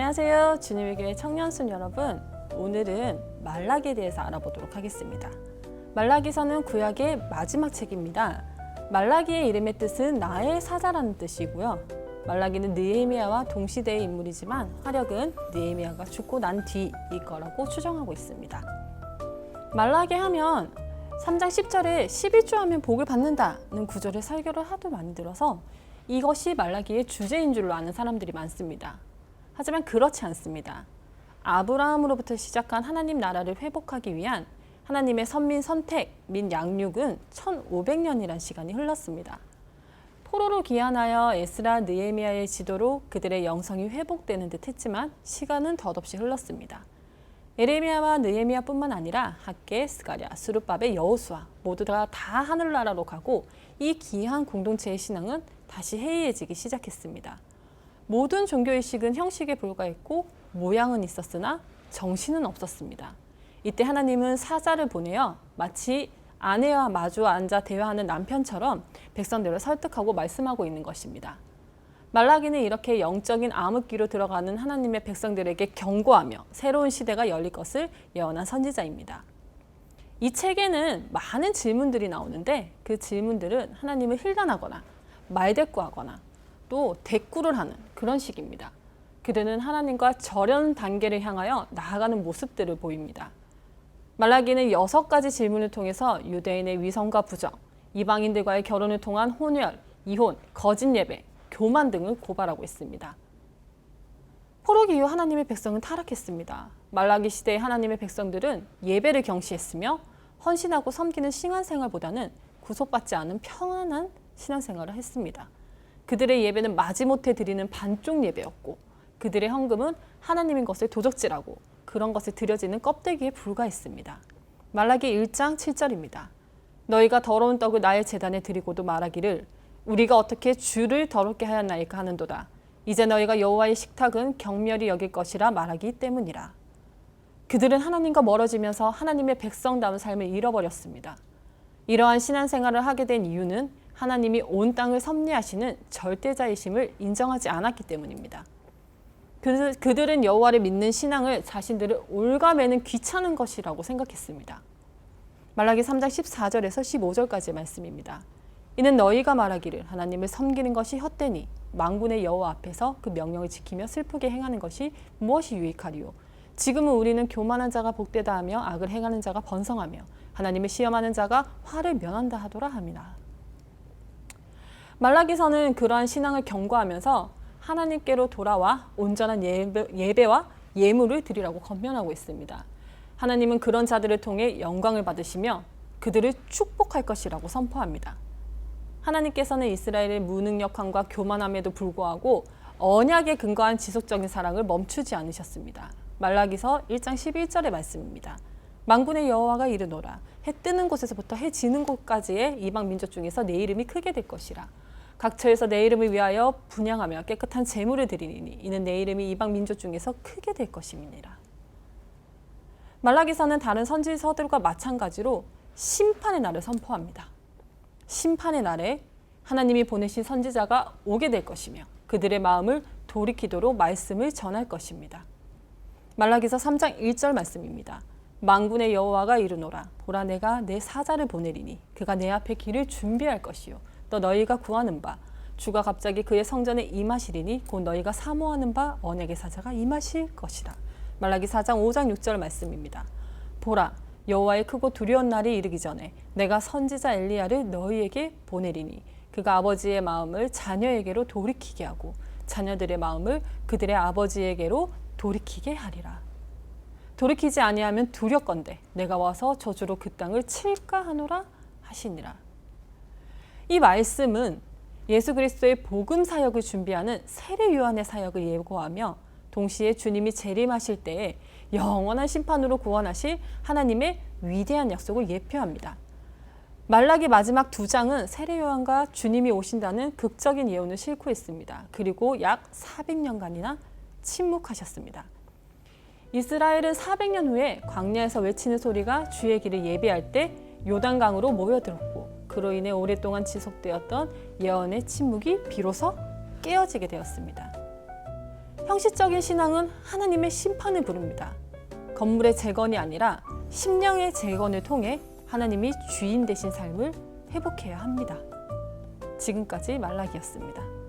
안녕하세요. 주님의 교회 청년순 여러분. 오늘은 말라기에 대해서 알아보도록 하겠습니다. 말라기서는 구약의 마지막 책입니다. 말라기의 이름의 뜻은 나의 사자라는 뜻이고요. 말라기는 느헤미야와 동시대의 인물이지만 화력은 느헤미야가 죽고 난 뒤일 거라고 추정하고 있습니다. 말라기 하면 3장 10절에 11조 하면 복을 받는다는 구절의 설교를 하도 많이 들어서 이것이 말라기의 주제인 줄로 아는 사람들이 많습니다. 하지만 그렇지 않습니다. 아브라함으로부터 시작한 하나님 나라를 회복하기 위한 하나님의 선민 선택 및 양육은 1500년이란 시간이 흘렀습니다. 포로로 귀환하여 에스라 느헤미야의 지도로 그들의 영성이 회복되는 듯 했지만 시간은 덧없이 흘렀습니다. 에레미야와 느헤미야뿐만 아니라 학개, 스가랴, 스룹바벨, 여호수아 모두가 다 하늘나라로 가고 이 귀한 공동체의 신앙은 다시 해이해지기 시작했습니다. 모든 종교의식은 형식에 불과했고 모양은 있었으나 정신은 없었습니다. 이때 하나님은 사자를 보내어 마치 아내와 마주 앉아 대화하는 남편처럼 백성들을 설득하고 말씀하고 있는 것입니다. 말라기는 이렇게 영적인 암흑기로 들어가는 하나님의 백성들에게 경고하며 새로운 시대가 열릴 것을 예언한 선지자입니다. 이 책에는 많은 질문들이 나오는데 그 질문들은 하나님을 힐난하거나 말대꾸하거나 또 대꾸를 하는 그런 식입니다. 그들은 하나님과 절연 단계를 향하여 나아가는 모습들을 보입니다. 말라기는 6가지 질문을 통해서 유대인의 위선과 부정, 이방인들과의 결혼을 통한 혼혈, 이혼, 거짓 예배, 교만 등을 고발하고 있습니다. 포로 이후 하나님의 백성은 타락했습니다. 말라기 시대의 하나님의 백성들은 예배를 경시했으며 헌신하고 섬기는 신앙생활보다는 구속받지 않은 평안한 신앙생활을 했습니다. 그들의 예배는 마지못해 드리는 반쪽 예배였고 그들의 헌금은 하나님인 것을 도적질하고 그런 것을 드려지는 껍데기에 불과했습니다. 말라기 1장 7절입니다. 너희가 더러운 떡을 나의 제단에 드리고도 말하기를 우리가 어떻게 주를 더럽게 하였나이까 하는도다. 이제 너희가 여호와의 식탁은 경멸히 여길 것이라 말하기 때문이라. 그들은 하나님과 멀어지면서 하나님의 백성다운 삶을 잃어버렸습니다. 이러한 신앙생활을 하게 된 이유는 하나님이 온 땅을 섭리하시는 절대자이심을 인정하지 않았기 때문입니다. 그들은 여호와를 믿는 신앙을 자신들을 올가매는 귀찮은 것이라고 생각했습니다. 말라기 3장 14절에서 15절까지의 말씀입니다. 이는 너희가 말하기를 하나님을 섬기는 것이 헛되니 만군의 여호와 앞에서 그 명령을 지키며 슬프게 행하는 것이 무엇이 유익하리요. 지금은 우리는 교만한 자가 복되다 하며 악을 행하는 자가 번성하며 하나님을 시험하는 자가 화를 면한다 하더라 함이나. 말라기서는 그러한 신앙을 경고하면서 하나님께로 돌아와 온전한 예배와 예물을 드리라고 권면하고 있습니다. 하나님은 그런 자들을 통해 영광을 받으시며 그들을 축복할 것이라고 선포합니다. 하나님께서는 이스라엘의 무능력함과 교만함에도 불구하고 언약에 근거한 지속적인 사랑을 멈추지 않으셨습니다. 말라기서 1장 11절의 말씀입니다. 만군의 여호와가 이르노라. 해 뜨는 곳에서부터 해 지는 곳까지의 이방 민족 중에서 내 이름이 크게 될 것이라. 각 처에서 내 이름을 위하여 분향하며 깨끗한 제물을 드리니 이는 내 이름이 이방 민족 중에서 크게 될 것임이니라. 말라기서는 다른 선지서들과 마찬가지로 심판의 날을 선포합니다. 심판의 날에 하나님이 보내신 선지자가 오게 될 것이며 그들의 마음을 돌이키도록 말씀을 전할 것입니다. 말라기서 3장 1절 말씀입니다. 만군의 여호와가 이르노라. 보라 내가 내 사자를 보내리니 그가 내 앞에 길을 준비할 것이요 또 너희가 구하는 바 주가 갑자기 그의 성전에 임하시리니 곧 너희가 사모하는 바 언약의 사자가 임하실 것이라. 말라기 4장 5장 6절 말씀입니다. 보라 여호와의 크고 두려운 날이 이르기 전에 내가 선지자 엘리야를 너희에게 보내리니 그가 아버지의 마음을 자녀에게로 돌이키게 하고 자녀들의 마음을 그들의 아버지에게로 돌이키게 하리라. 돌이키지 아니하면 두렵건대 내가 와서 저주로 그 땅을 칠까 하노라 하시니라. 이 말씀은 예수 그리스도의 복음 사역을 준비하는 세례 요한의 사역을 예고하며 동시에 주님이 재림하실 때에 영원한 심판으로 구원하실 하나님의 위대한 약속을 예표합니다. 말라기 마지막 2장은 세례 요한과 주님이 오신다는 극적인 예언을 싣고 있습니다. 그리고 약 400년간이나 침묵하셨습니다. 이스라엘은 400년 후에 광야에서 외치는 소리가 주의 길을 예비할 때 요단강으로 모여들었고 그로 인해 오랫동안 지속되었던 예언의 침묵이 비로소 깨어지게 되었습니다. 형식적인 신앙은 하나님의 심판을 부릅니다. 건물의 재건이 아니라 심령의 재건을 통해 하나님이 주인 되신 삶을 회복해야 합니다. 지금까지 말라기였습니다.